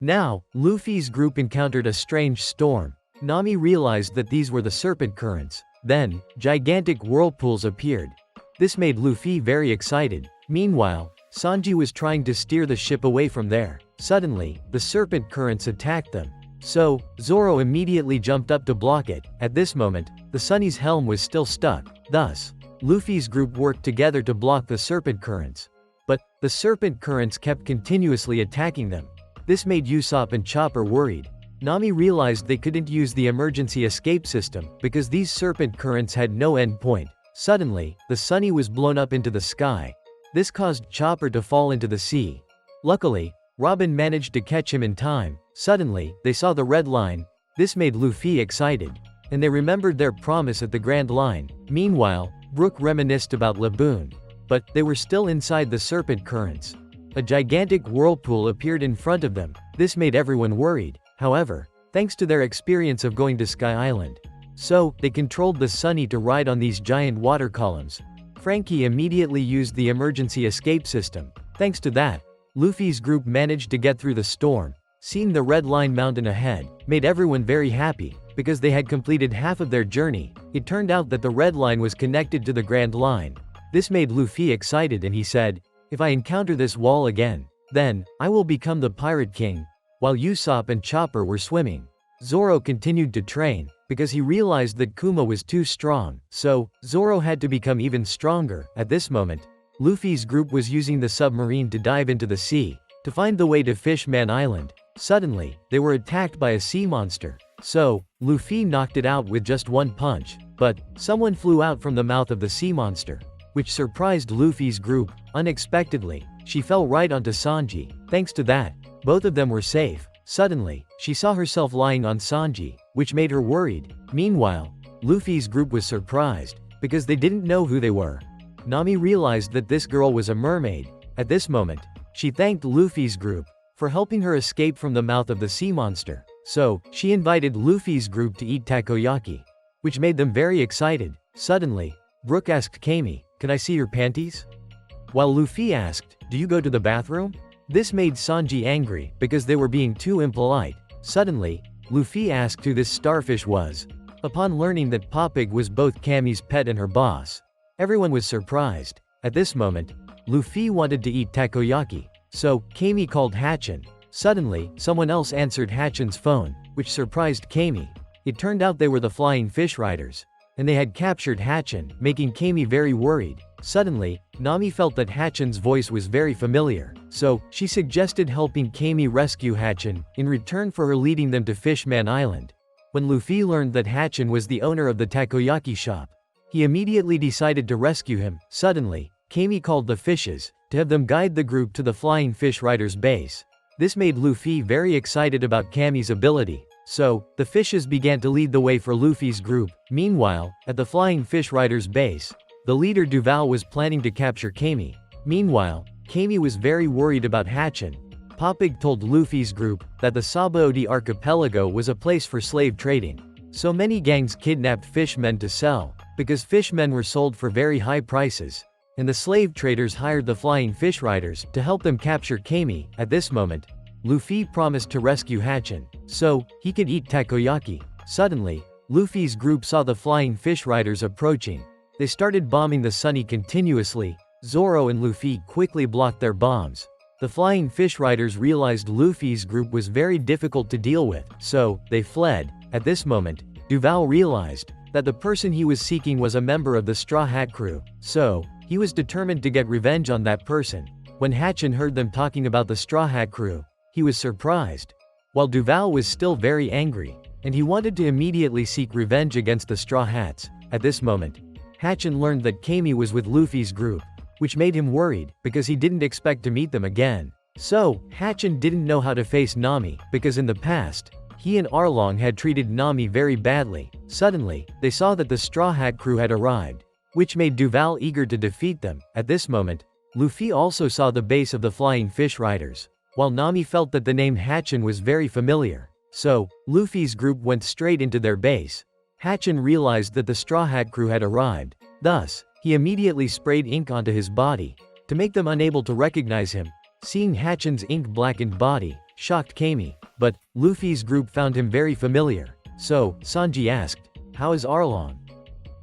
Now, Luffy's group encountered a strange storm. Nami realized that these were the serpent currents. Then, gigantic whirlpools appeared. This made Luffy very excited. Meanwhile, Sanji was trying to steer the ship away from there. Suddenly, the serpent currents attacked them. So, Zoro immediately jumped up to block it. At this moment, the Sunny's helm was still stuck. Thus, Luffy's group worked together to block the serpent currents. But, the serpent currents kept continuously attacking them. This made Usopp and Chopper worried. Nami realized they couldn't use the emergency escape system because these serpent currents had no end point. Suddenly, the Sunny was blown up into the sky. This caused Chopper to fall into the sea. Luckily, Robin managed to catch him in time. Suddenly, they saw the red line. This made Luffy excited. And they remembered their promise at the Grand Line. Meanwhile, Brook reminisced about Laboon. But, they were still inside the serpent currents. A gigantic whirlpool appeared in front of them. This made everyone worried. However, thanks to their experience of going to Sky Island. So, they controlled the Sunny to ride on these giant water columns. Frankie immediately used the emergency escape system. Thanks to that, Luffy's group managed to get through the storm. Seeing the red line mountain ahead made everyone very happy, because they had completed half of their journey. It turned out that the red line was connected to the Grand Line. This made Luffy excited and he said, "If I encounter this wall again, then, I will become the Pirate King." While Usopp and Chopper were swimming, Zoro continued to train, because he realized that Kuma was too strong, so, Zoro had to become even stronger. At this moment, Luffy's group was using the submarine to dive into the sea, to find the way to Fishman Island. Suddenly, they were attacked by a sea monster. So, Luffy knocked it out with just one punch, but, someone flew out from the mouth of the sea monster, which surprised Luffy's group. Unexpectedly, she fell right onto Sanji. Thanks to that, both of them were safe. Suddenly, she saw herself lying on Sanji, which made her worried. Meanwhile, Luffy's group was surprised, because they didn't know who they were. Nami realized that this girl was a mermaid. At this moment, she thanked Luffy's group for helping her escape from the mouth of the sea monster. So, she invited Luffy's group to eat takoyaki, which made them very excited. Suddenly, Brook asked Kami, "Can I see your panties?" While Luffy asked, "Do you go to the bathroom?" This made Sanji angry, because they were being too impolite. Suddenly, Luffy asked who this starfish was. Upon learning that Poppig was both Kami's pet and her boss, everyone was surprised. At this moment, Luffy wanted to eat takoyaki. So, Kami called Hatchin. Suddenly, someone else answered Hatchin's phone, which surprised Kami. It turned out they were the Flying Fish Riders, and they had captured Hatchin, making Kami very worried. Suddenly, Nami felt that Hatchin's voice was very familiar, so, she suggested helping Kami rescue Hatchin, in return for her leading them to Fishman Island. When Luffy learned that Hatchin was the owner of the takoyaki shop, he immediately decided to rescue him. Suddenly, Kami called the fishes, to have them guide the group to the Flying Fish Riders' base. This made Luffy very excited about Kami's ability. So, the fishes began to lead the way for Luffy's group. Meanwhile, at the Flying Fish Riders' base, the leader Duval was planning to capture Kami. Meanwhile, Kami was very worried about Hatchin. Poppig told Luffy's group that the Sabaody archipelago was a place for slave trading. So many gangs kidnapped fishmen to sell, because fishmen were sold for very high prices. And the slave traders hired the Flying Fish Riders to help them capture Kami. At this moment, Luffy promised to rescue Hatchin, so, he could eat takoyaki. Suddenly, Luffy's group saw the Flying Fish Riders approaching. They started bombing the Sunny continuously. Zoro and Luffy quickly blocked their bombs. The Flying Fish Riders realized Luffy's group was very difficult to deal with, so, they fled. At this moment, Duval realized that the person he was seeking was a member of the Straw Hat crew, so, he was determined to get revenge on that person. When Hatchin heard them talking about the Straw Hat crew, he was surprised. While Duval was still very angry, and he wanted to immediately seek revenge against the Straw Hats. At this moment, Hatchin learned that Kami was with Luffy's group, which made him worried, because he didn't expect to meet them again. So, Hatchin didn't know how to face Nami, because in the past, he and Arlong had treated Nami very badly. Suddenly, they saw that the Straw Hat crew had arrived, which made Duval eager to defeat them. At this moment, Luffy also saw the base of the Flying Fish Riders, while Nami felt that the name Hatchin was very familiar. So, Luffy's group went straight into their base. Hatchin realized that the Straw Hat crew had arrived. Thus, he immediately sprayed ink onto his body, to make them unable to recognize him. Seeing Hatchin's ink-blackened body, shocked Kami, but Luffy's group found him very familiar. So, Sanji asked, "How is Arlong?"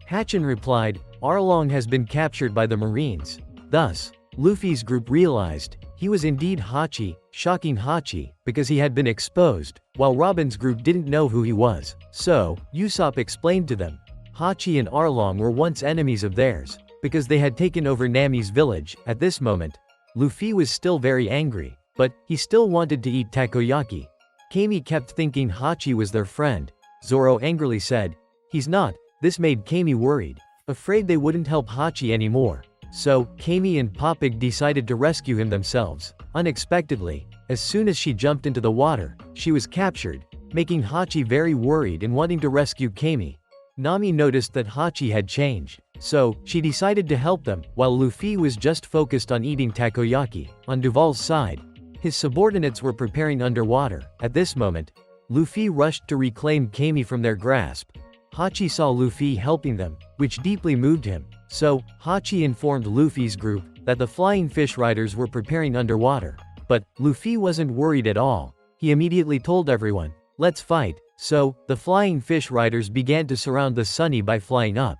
Hatchin replied, "Arlong has been captured by the Marines." Thus, Luffy's group realized he was indeed Hachi, shocking Hachi, because he had been exposed, while Robin's group didn't know who he was. So, Usopp explained to them, Hachi and Arlong were once enemies of theirs, because they had taken over Nami's village. At this moment, Luffy was still very angry, but he still wanted to eat takoyaki. Kami kept thinking Hachi was their friend. Zoro angrily said, "He's not." This made Kami worried, afraid they wouldn't help Hachi anymore. So, Kami and Popig decided to rescue him themselves. Unexpectedly, as soon as she jumped into the water, she was captured, making Hachi very worried and wanting to rescue Kami. Nami noticed that Hachi had changed, so she decided to help them, while Luffy was just focused on eating takoyaki. On Duval's side, his subordinates were preparing underwater. At this moment, Luffy rushed to reclaim Kami from their grasp. Hachi saw Luffy helping them, which deeply moved him. So, Hachi informed Luffy's group that the Flying Fish Riders were preparing underwater. But Luffy wasn't worried at all. He immediately told everyone, "Let's fight." So, the Flying Fish Riders began to surround the Sunny by flying up.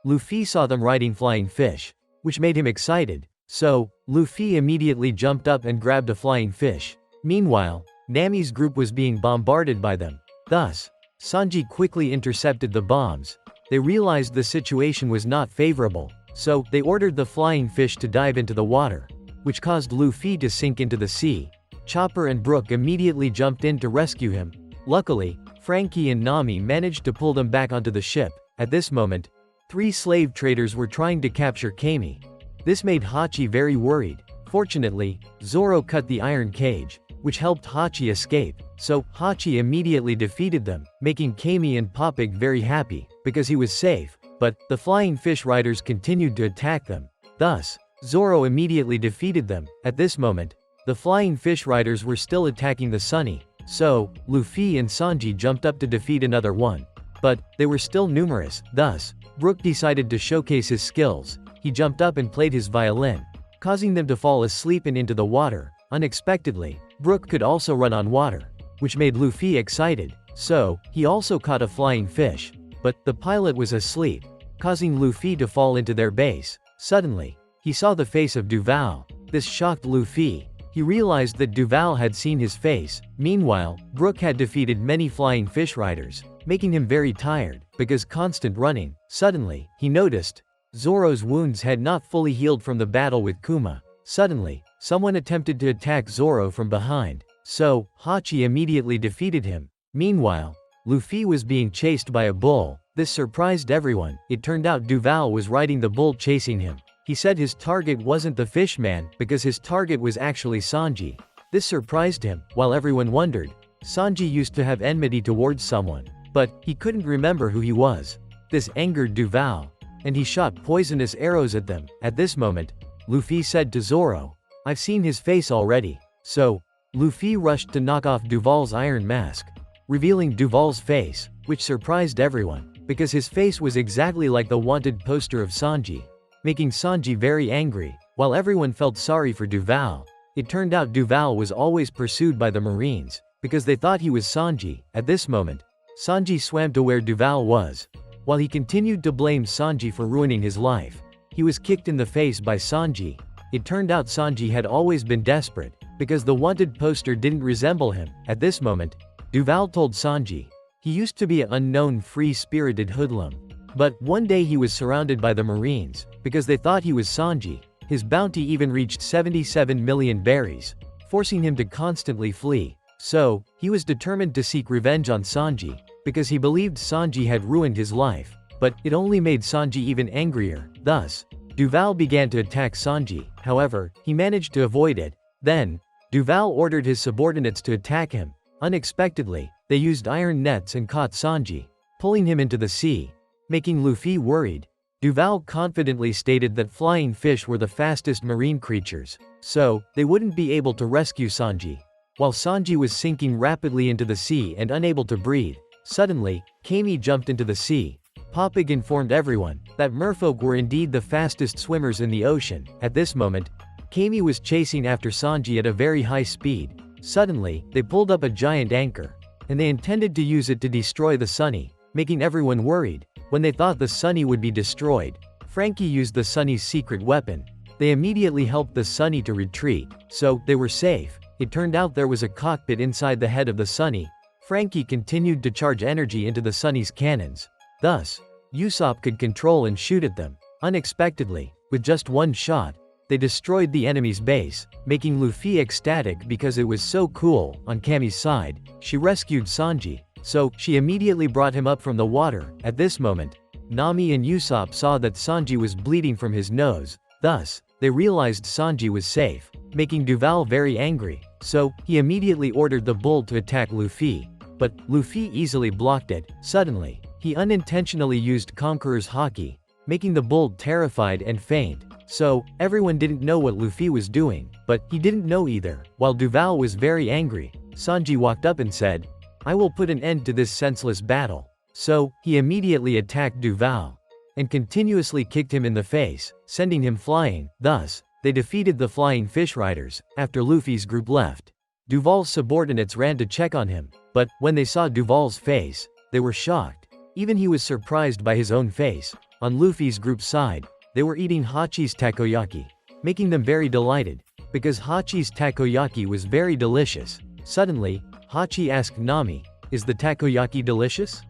Luffy saw them riding flying fish, which made him excited. So, Luffy immediately jumped up and grabbed a flying fish. Meanwhile, Nami's group was being bombarded by them. Thus, Sanji quickly intercepted the bombs. They realized the situation was not favorable, so they ordered the flying fish to dive into the water, which caused Luffy to sink into the sea. Chopper and Brook immediately jumped in to rescue him. Luckily, Frankie and Nami managed to pull them back onto the ship. At this moment, 3 slave traders were trying to capture Kami. This made Hachi very worried. Fortunately, Zoro cut the iron cage, which helped Hachi escape. So, Hachi immediately defeated them, making Kami and Popig very happy, because he was safe. But, the Flying Fish Riders continued to attack them. Thus, Zoro immediately defeated them. At this moment, the Flying Fish Riders were still attacking the Sunny. So, Luffy and Sanji jumped up to defeat another one. But, they were still numerous. Thus, Brook decided to showcase his skills. He jumped up and played his violin, causing them to fall asleep and into the water. Unexpectedly, Brook could also run on water, which made Luffy excited. So, he also caught a flying fish. But, the pilot was asleep, causing Luffy to fall into their base. Suddenly, he saw the face of Duval. This shocked Luffy. He realized that Duval had seen his face. Meanwhile, Brook had defeated many flying fish riders, making him very tired, because constant running. Suddenly, he noticed Zoro's wounds had not fully healed from the battle with Kuma. Suddenly, someone attempted to attack Zoro from behind. So, Hachi immediately defeated him. Meanwhile, Luffy was being chased by a bull. This surprised everyone. It turned out Duval was riding the bull chasing him. He said his target wasn't the fish man, because his target was actually Sanji. This surprised him, while everyone wondered. Sanji used to have enmity towards someone, but he couldn't remember who he was. This angered Duval, and he shot poisonous arrows at them. At this moment, Luffy said to Zoro, "I've seen his face already." So, Luffy rushed to knock off Duval's iron mask, revealing Duval's face, which surprised everyone, because his face was exactly like the wanted poster of Sanji, making Sanji very angry, while everyone felt sorry for Duval. It turned out Duval was always pursued by the Marines, because they thought he was Sanji. At this moment, Sanji swam to where Duval was. While he continued to blame Sanji for ruining his life, he was kicked in the face by Sanji. It turned out Sanji had always been desperate, because the wanted poster didn't resemble him. At this moment, Duval told Sanji, he used to be an unknown free-spirited hoodlum. But one day he was surrounded by the Marines, because they thought he was Sanji. His bounty even reached 77 million berries, forcing him to constantly flee. So, he was determined to seek revenge on Sanji, because he believed Sanji had ruined his life. But, it only made Sanji even angrier. Thus, Duval began to attack Sanji. However, he managed to avoid it. Then, Duval ordered his subordinates to attack him. Unexpectedly, they used iron nets and caught Sanji, pulling him into the sea, making Luffy worried. Duval confidently stated that flying fish were the fastest marine creatures, so they wouldn't be able to rescue Sanji. While Sanji was sinking rapidly into the sea and unable to breathe, suddenly, Kami jumped into the sea. Popig informed everyone that merfolk were indeed the fastest swimmers in the ocean. At this moment, Kami was chasing after Sanji at a very high speed. Suddenly, they pulled up a giant anchor, and they intended to use it to destroy the Sunny, making everyone worried. When they thought the Sunny would be destroyed, Frankie used the Sunny's secret weapon. They immediately helped the Sunny to retreat, so they were safe. It turned out there was a cockpit inside the head of the Sunny. Frankie continued to charge energy into the Sunny's cannons. Thus, Usopp could control and shoot at them. Unexpectedly, with just one shot, they destroyed the enemy's base, making Luffy ecstatic because it was so cool. On Kami's side, she rescued Sanji, so she immediately brought him up from the water. At this moment, Nami and Usopp saw that Sanji was bleeding from his nose. Thus, they realized Sanji was safe, making Duval very angry, so he immediately ordered the bull to attack Luffy. But Luffy easily blocked it. Suddenly, he unintentionally used Conqueror's Haki, making the bull terrified and faint. So, everyone didn't know what Luffy was doing, but he didn't know either. While Duval was very angry, Sanji walked up and said, "I will put an end to this senseless battle." So, he immediately attacked Duval and continuously kicked him in the face, sending him flying. Thus, they defeated the Flying Fish Riders. After Luffy's group left, Duval's subordinates ran to check on him, but when they saw Duval's face, they were shocked. Even he was surprised by his own face. On Luffy's group's side, they were eating Hachi's takoyaki, making them very delighted, because Hachi's takoyaki was very delicious. Suddenly, Hachi asked Nami, "Is the takoyaki delicious?"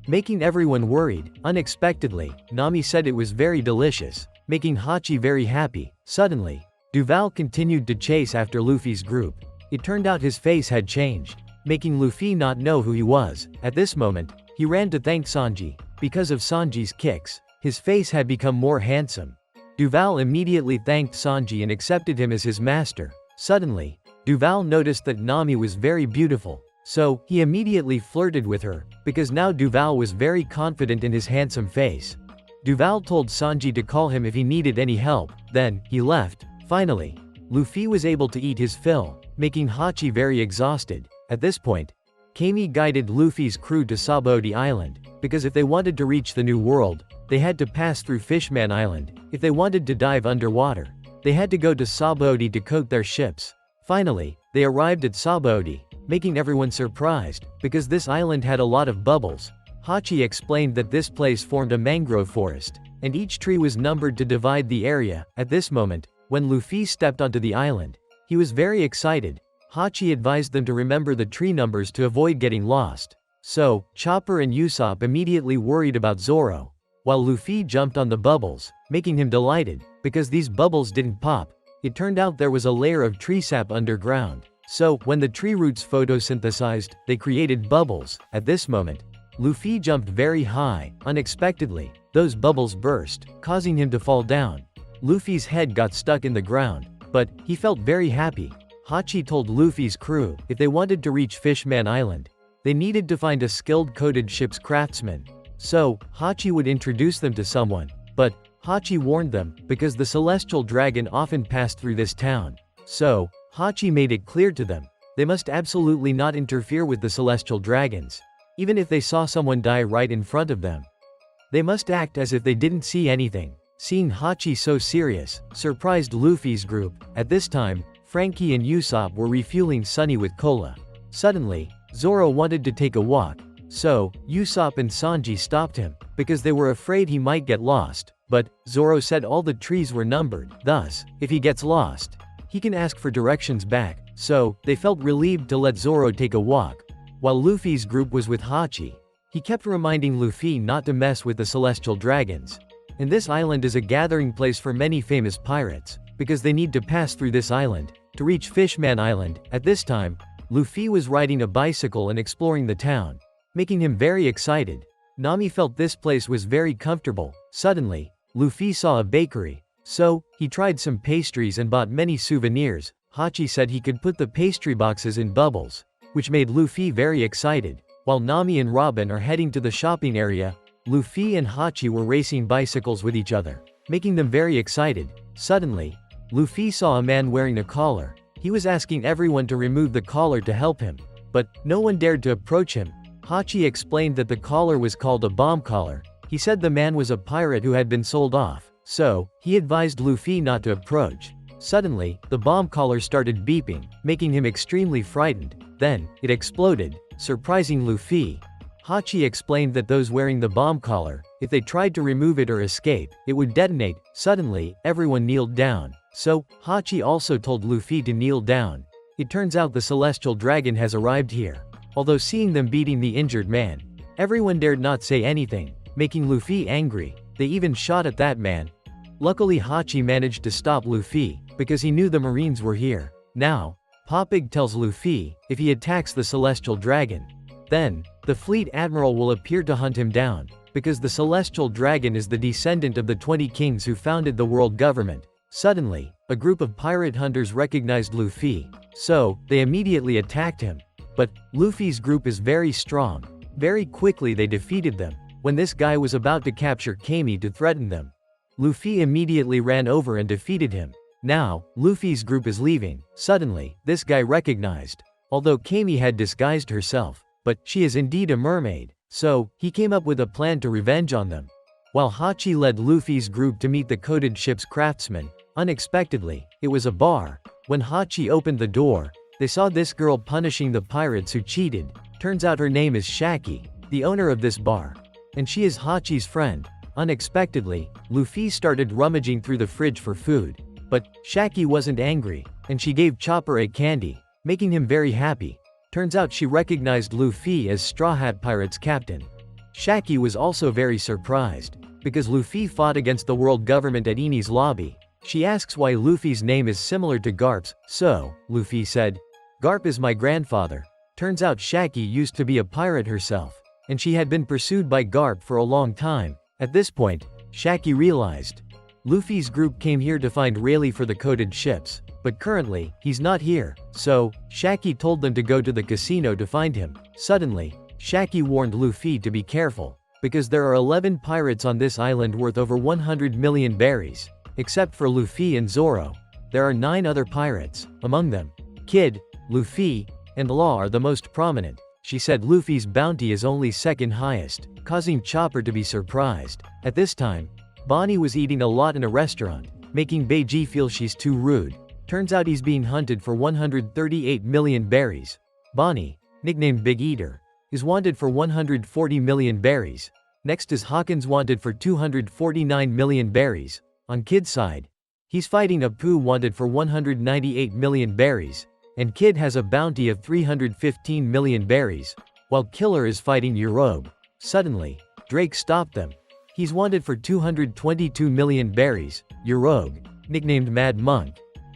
Making everyone worried. Unexpectedly, Nami said it was very delicious, making Hachi very happy. Suddenly, Duval continued to chase after Luffy's group. It turned out his face had changed, making Luffy not know who he was. At this moment, he ran to thank Sanji. Because of Sanji's kicks, his face had become more handsome. Duval immediately thanked Sanji and accepted him as his master. Suddenly, Duval noticed that Nami was very beautiful, so he immediately flirted with her, because now Duval was very confident in his handsome face. Duval told Sanji to call him if he needed any help, then he left. Finally, Luffy was able to eat his fill, making Hachi very exhausted. At this point, Kami guided Luffy's crew to Sabaody Island, because if they wanted to reach the New World, they had to pass through Fishman Island. If they wanted to dive underwater, they had to go to Sabaody to coat their ships. Finally, they arrived at Sabaody, making everyone surprised, because this island had a lot of bubbles. Hachi explained that this place formed a mangrove forest, and each tree was numbered to divide the area. At this moment, when Luffy stepped onto the island, he was very excited. Hachi advised them to remember the tree numbers to avoid getting lost. So, Chopper and Usopp immediately worried about Zoro, while Luffy jumped on the bubbles, making him delighted, because these bubbles didn't pop. It turned out there was a layer of tree sap underground. So, when the tree roots photosynthesized, they created bubbles. At this moment, Luffy jumped very high. Unexpectedly, those bubbles burst, causing him to fall down. Luffy's head got stuck in the ground, but he felt very happy. Hachi told Luffy's crew, if they wanted to reach Fishman Island, they needed to find a skilled coated ship's craftsman. So, Hachi would introduce them to someone, but Hachi warned them, because the celestial dragon often passed through this town. So, Hachi made it clear to them, they must absolutely not interfere with the celestial dragons. Even if they saw someone die right in front of them, they must act as if they didn't see anything. Seeing Hachi so serious, surprised Luffy's group. At this time, Frankie and Usopp were refueling Sunny with cola. Suddenly, Zoro wanted to take a walk, so Usopp and Sanji stopped him, because they were afraid he might get lost. But Zoro said all the trees were numbered, thus, if he gets lost, he can ask for directions back. So, they felt relieved to let Zoro take a walk. While Luffy's group was with Hachi, he kept reminding Luffy not to mess with the celestial dragons. And this island is a gathering place for many famous pirates, because they need to pass through this island to reach Fishman Island. At this time, Luffy was riding a bicycle and exploring the town, making him very excited. Nami felt this place was very comfortable. Suddenly, Luffy saw a bakery, so he tried some pastries and bought many souvenirs. Hachi said he could put the pastry boxes in bubbles, which made Luffy very excited. While Nami and Robin are heading to the shopping area, Luffy and Hachi were racing bicycles with each other, making them very excited. Suddenly, Luffy saw a man wearing a collar. He was asking everyone to remove the collar to help him, but no one dared to approach him. Hachi explained that the collar was called a bomb collar. He said the man was a pirate who had been sold off, so he advised Luffy not to approach. Suddenly, the bomb collar started beeping, making him extremely frightened. Then, it exploded, surprising Luffy. Hachi explained that those wearing the bomb collar, if they tried to remove it or escape, it would detonate. Suddenly, everyone kneeled down. So, Hachi also told Luffy to kneel down. It turns out the celestial dragon has arrived here. Although seeing them beating the injured man, everyone dared not say anything, making Luffy angry. They even shot at that man. Luckily Hachi managed to stop Luffy, because he knew the Marines were here. Now, Poppig tells Luffy, if he attacks the celestial dragon, then, the fleet admiral will appear to hunt him down, because the celestial dragon is the descendant of the 20 kings who founded the world government. Suddenly, a group of pirate hunters recognized Luffy, so, they immediately attacked him. But, Luffy's group is very strong. Very quickly they defeated them. When this guy was about to capture Kami to threaten them, Luffy immediately ran over and defeated him. Now, Luffy's group is leaving. Suddenly, this guy recognized. Although Kami had disguised herself, but she is indeed a mermaid. So, he came up with a plan to revenge on them. While Hachi led Luffy's group to meet the coated ship's craftsman, unexpectedly, it was a bar. When Hachi opened the door, they saw this girl punishing the pirates who cheated. Turns out her name is Shaki, the owner of this bar. And she is Hachi's friend. Unexpectedly, Luffy started rummaging through the fridge for food. But, Shaki wasn't angry, and she gave Chopper a candy, making him very happy. Turns out she recognized Luffy as Straw Hat Pirates' captain. Shaki was also very surprised, because Luffy fought against the world government at Eni's lobby. She asks why Luffy's name is similar to Garp's, so, Luffy said, Garp is my grandfather. Turns out Shaki used to be a pirate herself, and she had been pursued by Garp for a long time. At this point, Shaki realized. Luffy's group came here to find Rayleigh for the coated ships, but currently, he's not here, so, Shaki told them to go to the casino to find him. Suddenly, Shaki warned Luffy to be careful, because there are 11 pirates on this island worth over 100 million berries. Except for Luffy and Zoro, there are 9 other pirates. Among them, Kid, Luffy, and Law are the most prominent. She said Luffy's bounty is only second highest, causing Chopper to be surprised. At this time, Bonnie was eating a lot in a restaurant, making Beiji feel she's too rude. Turns out he's being hunted for 138 million berries. Bonnie, nicknamed Big Eater, is wanted for 140 million berries. Next is Hawkins, wanted for 249 million berries. On Kid's side, he's fighting Apu, wanted for 198 million berries. And Kid has a bounty of 315 million berries, while Killer is fighting Urobe. Suddenly, Drake stopped them. He's wanted for 222 million berries. Urobe, nicknamed Mad Monk,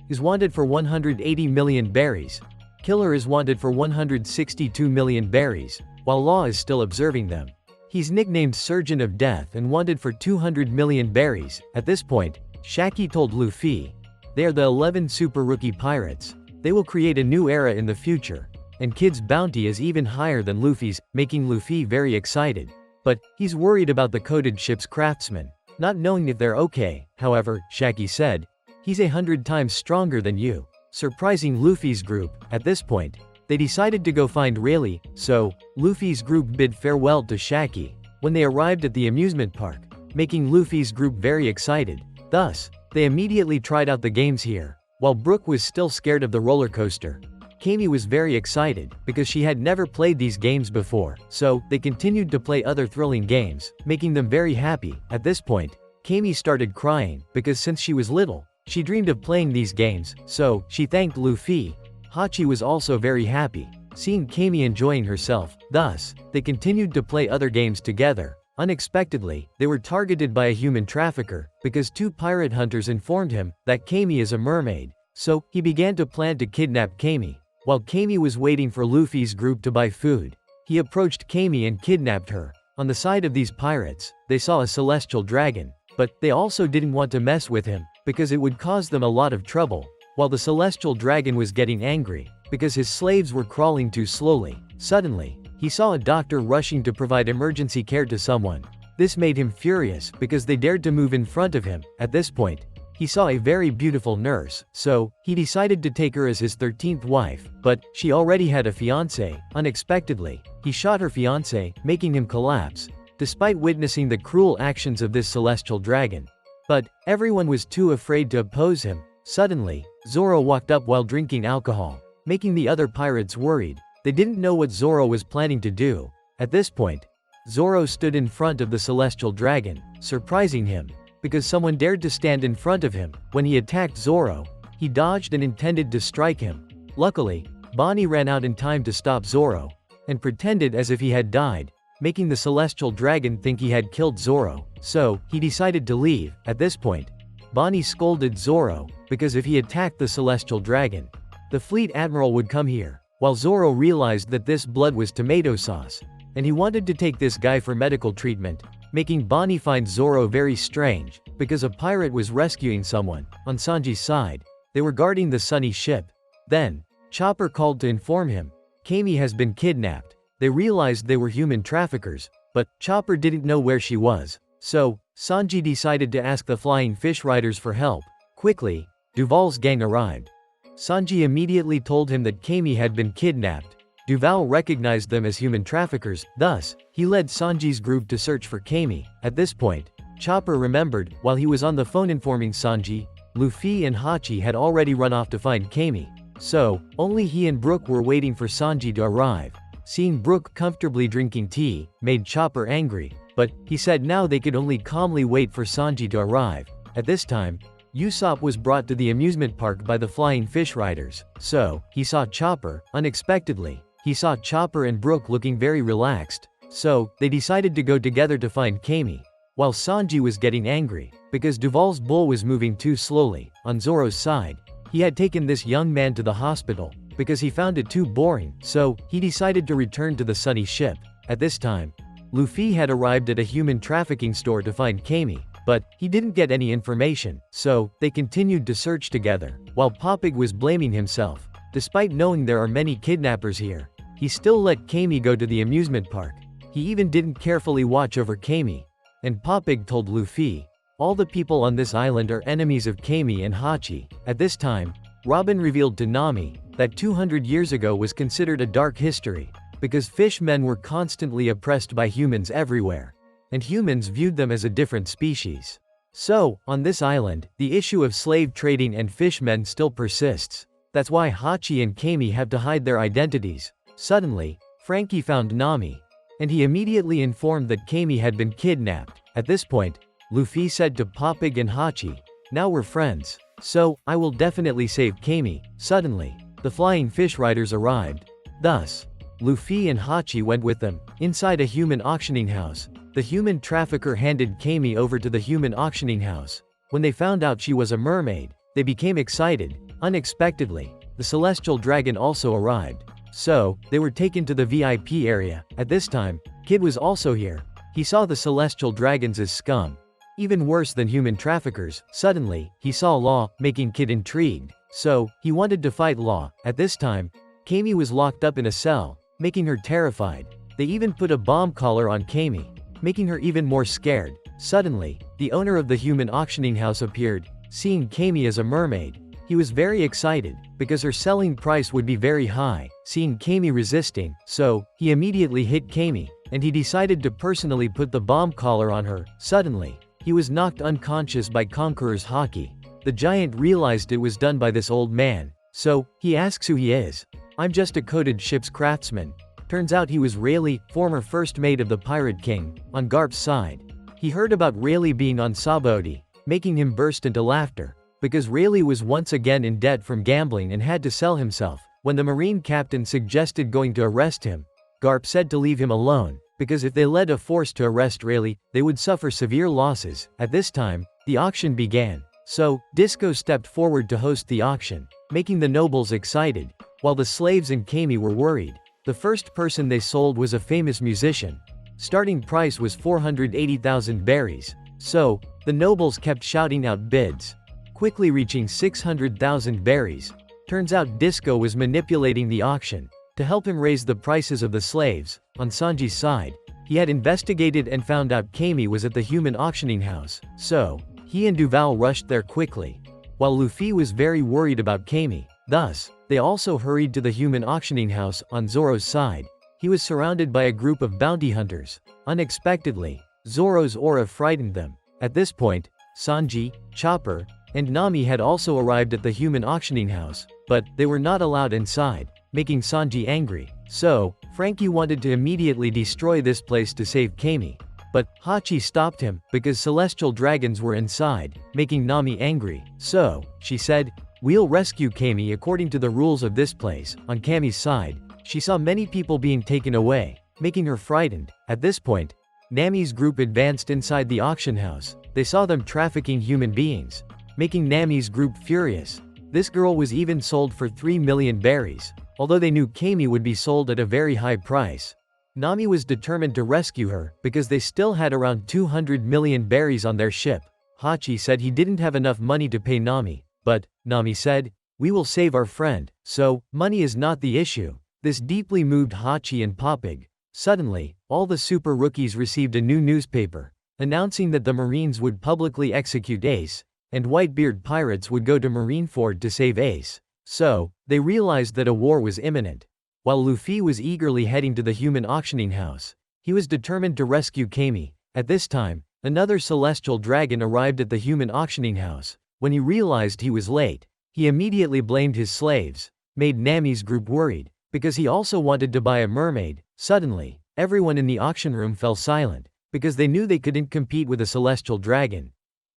is wanted for 180 million berries. Killer is wanted for 162 million berries, while Law is still observing them. He's nicknamed Surgeon of Death and wanted for 200 million berries. At this point, Shaki told Luffy, they are the 11 super rookie pirates. They will create a new era in the future, and Kid's bounty is even higher than Luffy's, making Luffy very excited. But, he's worried about the coated ship's craftsmen, not knowing if they're okay. However, Shaki said, he's 100 times stronger than you, surprising Luffy's group. At this point, they decided to go find Rayleigh, so, Luffy's group bid farewell to Shaki. When they arrived at the amusement park, making Luffy's group very excited. Thus, they immediately tried out the games here. While Brook was still scared of the roller coaster, Kami was very excited, because she had never played these games before, so, they continued to play other thrilling games, making them very happy. At this point, Kami started crying, because since she was little, she dreamed of playing these games, so, she thanked Luffy. Hachi was also very happy, seeing Kami enjoying herself. Thus, they continued to play other games together. Unexpectedly, they were targeted by a human trafficker, because 2 pirate hunters informed him that Kami is a mermaid. So, he began to plan to kidnap Kami. While Kami was waiting for Luffy's group to buy food, he approached Kami and kidnapped her. On the side of these pirates, they saw a celestial dragon, but they also didn't want to mess with him, because it would cause them a lot of trouble. While the celestial dragon was getting angry, because his slaves were crawling too slowly, suddenly, he saw a doctor rushing to provide emergency care to someone. This made him furious, because they dared to move in front of him. At this point, he saw a very beautiful nurse, so, he decided to take her as his 13th wife, but, she already had a fiancé. Unexpectedly, he shot her fiancé, making him collapse, despite witnessing the cruel actions of this celestial dragon. But, everyone was too afraid to oppose him, Suddenly, Zoro walked up while drinking alcohol, making the other pirates worried. They didn't know what Zoro was planning to do. At this point, Zoro stood in front of the celestial dragon, surprising him, because someone dared to stand in front of him. When he attacked Zoro, he dodged and intended to strike him. Luckily, Bonnie ran out in time to stop Zoro, and pretended as if he had died, making the celestial dragon think he had killed Zoro, so he decided to leave. At this point, Bonnie scolded Zoro, because if he attacked the celestial dragon, the fleet admiral would come here. While Zoro realized that this blood was tomato sauce, and he wanted to take this guy for medical treatment, making Bonnie find Zoro very strange, because a pirate was rescuing someone. On Sanji's side, they were guarding the Sunny ship. Then, Chopper called to inform him, Kami has been kidnapped. They realized they were human traffickers, but Chopper didn't know where she was. So, Sanji decided to ask the Flying Fish Riders for help. Quickly, Duval's gang arrived. Sanji immediately told him that Kami had been kidnapped. Duval recognized them as human traffickers, thus, he led Sanji's group to search for Kami. At this point, Chopper remembered, while he was on the phone informing Sanji, Luffy and Hachi had already run off to find Kami. So, only he and Brook were waiting for Sanji to arrive. Seeing Brook comfortably drinking tea made Chopper angry, but he said now they could only calmly wait for Sanji to arrive. At this time, Usopp was brought to the amusement park by the Flying Fish Riders, so he saw Chopper. Unexpectedly, he saw Chopper and Brook looking very relaxed, so they decided to go together to find Kami. While Sanji was getting angry, because Duval's bull was moving too slowly. On Zoro's side, he had taken this young man to the hospital, because he found it too boring, so he decided to return to the Sunny ship. At this time, Luffy had arrived at a human trafficking store to find Kami, but he didn't get any information, so they continued to search together, while Poppig was blaming himself. Despite knowing there are many kidnappers here, he still let Kami go to the amusement park. He even didn't carefully watch over Kami. And Poppig told Luffy, all the people on this island are enemies of Kami and Hachi. At this time, Robin revealed to Nami that 200 years ago was considered a dark history, because fishmen were constantly oppressed by humans everywhere, and humans viewed them as a different species. So, on this island, the issue of slave trading and fishmen still persists. That's why Hachi and Kami have to hide their identities. Suddenly, Frankie found Nami, and he immediately informed that Kami had been kidnapped. At this point, Luffy said to Poppig and Hachi, now we're friends, so I will definitely save Kami. Suddenly, the Flying Fish Riders arrived. Thus, Luffy and Hachi went with them. Inside a human auctioning house, the human trafficker handed Kami over to the human auctioning house. When they found out she was a mermaid, they became excited. Unexpectedly, the celestial dragon also arrived. So, they were taken to the VIP area. At this time, Kid was also here. He saw the celestial dragons as scum, even worse than human traffickers. Suddenly, he saw Law, making Kid intrigued. So, he wanted to fight Law. At this time, Kami was locked up in a cell, making her terrified. They even put a bomb collar on Kami, making her even more scared. Suddenly, the owner of the human auctioning house appeared. Seeing Kami as a mermaid, he was very excited, because her selling price would be very high. Seeing Kami resisting, so he immediately hit Kami, and he decided to personally put the bomb collar on her. Suddenly, he was knocked unconscious by Conqueror's Haki. The giant realized it was done by this old man, so he asks who he is. I'm just a coated ship's craftsman. Turns out he was Rayleigh, former first mate of the Pirate King. On Garp's side, he heard about Rayleigh being on Sabaody, making him burst into laughter, because Rayleigh was once again in debt from gambling and had to sell himself. When the Marine captain suggested going to arrest him, Garp said to leave him alone, because if they led a force to arrest Rayleigh, they would suffer severe losses. At this time, the auction began. So, Disco stepped forward to host the auction, making the nobles excited, while the slaves and Kami were worried. The first person they sold was a famous musician. Starting price was 480,000 berries. So, the nobles kept shouting out bids, quickly reaching 600,000 berries. Turns out Disco was manipulating the auction to help him raise the prices of the slaves. On Sanji's side, he had investigated and found out Kami was at the human auctioning house, so he and Duval rushed there quickly, while Luffy was very worried about Kami. Thus, they also hurried to the human auctioning house. On Zoro's side, he was surrounded by a group of bounty hunters. Unexpectedly, Zoro's aura frightened them. At this point, Sanji, Chopper, and Nami had also arrived at the human auctioning house, but they were not allowed inside, making Sanji angry. So, Frankie wanted to immediately destroy this place to save Kami. But Hachi stopped him because celestial dragons were inside, making Nami angry. So, she said, "We'll rescue Kami according to the rules of this place." On Kami's side, she saw many people being taken away, making her frightened. At this point, Nami's group advanced inside the auction house. They saw them trafficking human beings, making Nami's group furious. This girl was even sold for 3 million berries, although they knew Kami would be sold at a very high price. Nami was determined to rescue her because they still had around 200 million berries on their ship. Hachi said he didn't have enough money to pay Nami, but Nami said, "We will save our friend, so money is not the issue." This deeply moved Hachi and Popig. Suddenly, all the super rookies received a new newspaper, announcing that the Marines would publicly execute Ace, and Whitebeard pirates would go to Marineford to save Ace. So, they realized that a war was imminent. While Luffy was eagerly heading to the human auctioning house, he was determined to rescue Kami. At this time, another celestial dragon arrived at the human auctioning house. When he realized he was late, he immediately blamed his slaves, made Nami's group worried, because he also wanted to buy a mermaid. Suddenly, everyone in the auction room fell silent, because they knew they couldn't compete with a celestial dragon.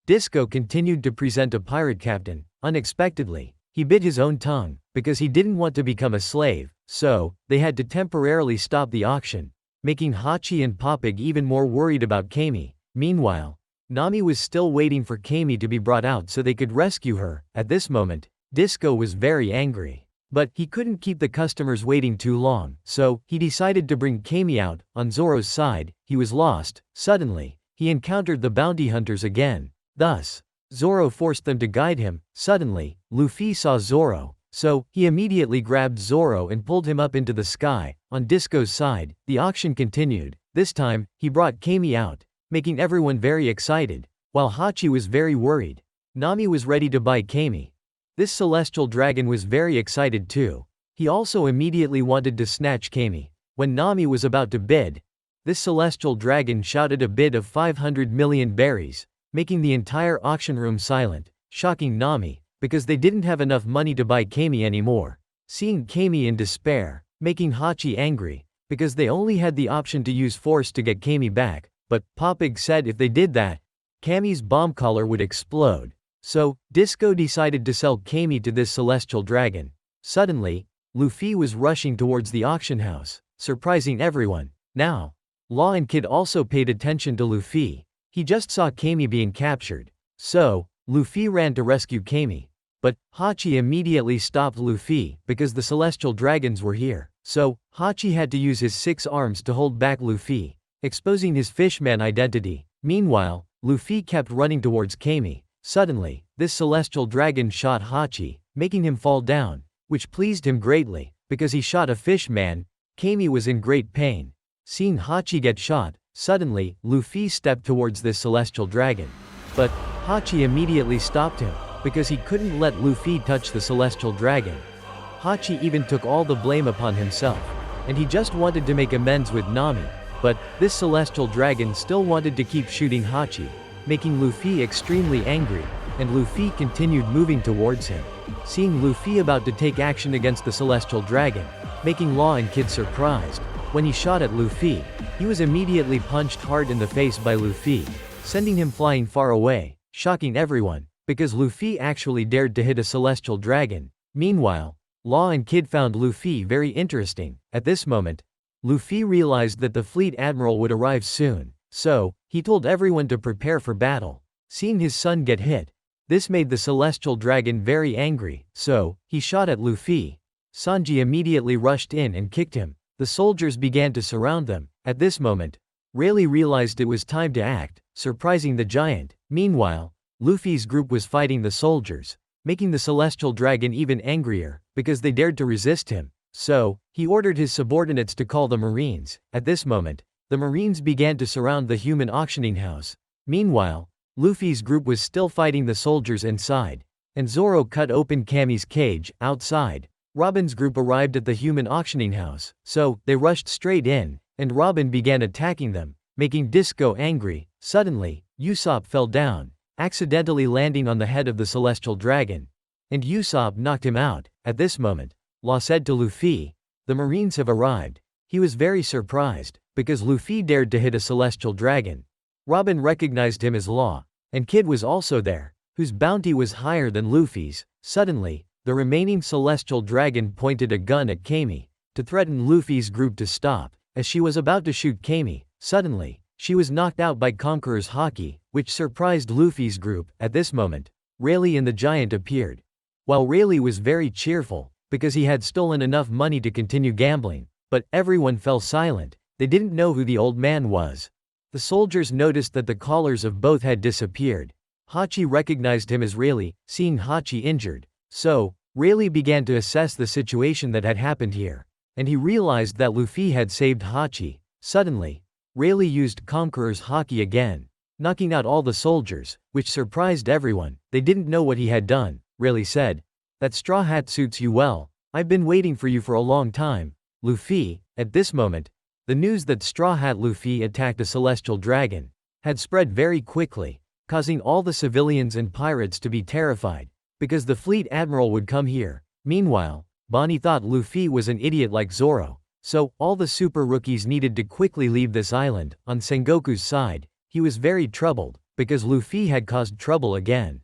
Disco continued to present a pirate captain. Unexpectedly, he bit his own tongue, because he didn't want to become a slave, so they had to temporarily stop the auction, making Hachi and Popig even more worried about Kami. Meanwhile, Nami was still waiting for Kami to be brought out so they could rescue her. At this moment, Disco was very angry. But he couldn't keep the customers waiting too long, so he decided to bring Kami out. On Zoro's side, he was lost. Suddenly, he encountered the bounty hunters again. Thus, Zoro forced them to guide him. Suddenly, Luffy saw Zoro, so he immediately grabbed Zoro and pulled him up into the sky. On Disco's side, the auction continued. This time, he brought Kami out, making everyone very excited, while Hachi was very worried. Nami was ready to buy Kami. This celestial dragon was very excited too. He also immediately wanted to snatch Kami. When Nami was about to bid, this celestial dragon shouted a bid of 500 million berries, making the entire auction room silent, shocking Nami, because they didn't have enough money to buy Kami anymore. Seeing Kami in despair, making Hachi angry, because they only had the option to use force to get Kami back, but Popig said if they did that, Kami's bomb collar would explode. So, Disco decided to sell Kami to this celestial dragon. Suddenly, Luffy was rushing towards the auction house, surprising everyone. Now, Law and Kid also paid attention to Luffy. He just saw Kami being captured. So, Luffy ran to rescue Kami. But, Hachi immediately stopped Luffy because the celestial dragons were here. So, Hachi had to use his 6 arms to hold back Luffy, exposing his fishman identity. Meanwhile, Luffy kept running towards Kami. Suddenly, this celestial dragon shot Hachi, making him fall down, which pleased him greatly, because he shot a fish man. Kami was in great pain. Seeing Hachi get shot, suddenly, Luffy stepped towards this celestial dragon. But, Hachi immediately stopped him, because he couldn't let Luffy touch the celestial dragon. Hachi even took all the blame upon himself, and he just wanted to make amends with Nami. But, this celestial dragon still wanted to keep shooting Hachi, making Luffy extremely angry, and Luffy continued moving towards him. Seeing Luffy about to take action against the celestial dragon, making Law and Kid surprised. When he shot at Luffy, he was immediately punched hard in the face by Luffy, sending him flying far away, shocking everyone, because Luffy actually dared to hit a celestial dragon. Meanwhile, Law and Kid found Luffy very interesting. At this moment, Luffy realized that the fleet admiral would arrive soon. So, he told everyone to prepare for battle. Seeing his son get hit, this made the celestial dragon very angry, so, he shot at Luffy. Sanji immediately rushed in and kicked him. The soldiers began to surround them. At this moment, Rayleigh realized it was time to act, surprising the giant. Meanwhile, Luffy's group was fighting the soldiers, making the celestial dragon even angrier, because they dared to resist him. So, he ordered his subordinates to call the Marines. At this moment, the Marines began to surround the human auctioning house. Meanwhile, Luffy's group was still fighting the soldiers inside, and Zoro cut open Kami's cage. Outside, Robin's group arrived at the human auctioning house, so they rushed straight in, and Robin began attacking them, making Disco angry. Suddenly, Usopp fell down. accidentally landing on the head of the celestial dragon. And Usopp knocked him out. At this moment, Law said to Luffy, "The Marines have arrived." He was very surprised, because Luffy dared to hit a celestial dragon. Robin recognized him as Law, and Kid was also there, whose bounty was higher than Luffy's. Suddenly, the remaining celestial dragon pointed a gun at Kami, to threaten Luffy's group to stop. As she was about to shoot Kami, suddenly, she was knocked out by Conqueror's Haki, which surprised Luffy's group. At this moment, Rayleigh and the giant appeared. While Rayleigh was very cheerful, because he had stolen enough money to continue gambling, but everyone fell silent. They didn't know who the old man was. The soldiers noticed that the collars of both had disappeared. Hachi recognized him as Rayleigh, seeing Hachi injured. So, Rayleigh began to assess the situation that had happened here, and he realized that Luffy had saved Hachi. Suddenly, Rayleigh used Conqueror's Haki again, knocking out all the soldiers, which surprised everyone. They didn't know what he had done. Rayleigh said, "That straw hat suits you well. I've been waiting for you for a long time, Luffy." At this moment, the news that Straw Hat Luffy attacked a celestial dragon had spread very quickly, causing all the civilians and pirates to be terrified, because the fleet admiral would come here. Meanwhile, Bonnie thought Luffy was an idiot like Zoro, so all the super rookies needed to quickly leave this island. On Sengoku's side, he was very troubled, because Luffy had caused trouble again.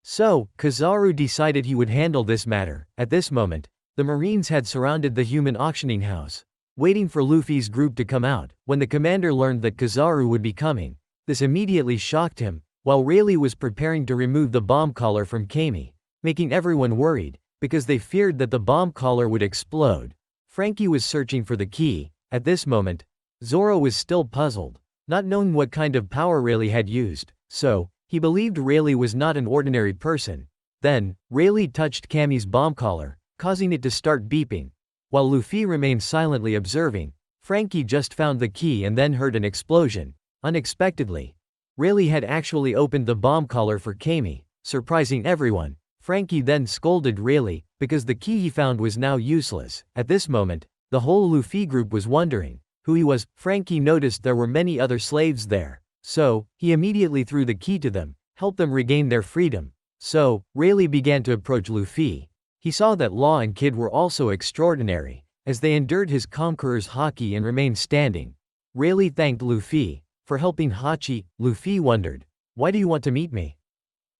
So, Kizaru decided he would handle this matter. At this moment, the Marines had surrounded the human auctioning house, waiting for Luffy's group to come out. When the commander learned that Kizaru would be coming, this immediately shocked him, while Rayleigh was preparing to remove the bomb collar from Kami, making everyone worried, because they feared that the bomb collar would explode. Frankie was searching for the key. At this moment, Zoro was still puzzled, not knowing what kind of power Rayleigh had used, so he believed Rayleigh was not an ordinary person. Then, Rayleigh touched Kami's bomb collar, causing it to start beeping. While Luffy remained silently observing, Frankie just found the key and then heard an explosion. Unexpectedly, Rayleigh had actually opened the bomb collar for Kami, surprising everyone. Frankie then scolded Rayleigh, because the key he found was now useless. At this moment, the whole Luffy group was wondering who he was. Frankie noticed there were many other slaves there, so he immediately threw the key to them, helped them regain their freedom. So, Rayleigh began to approach Luffy. He saw that Law and Kid were also extraordinary, as they endured his Conqueror's Haki and remained standing. Rayleigh thanked Luffy for helping Hachi. Luffy wondered, "Why do you want to meet me?"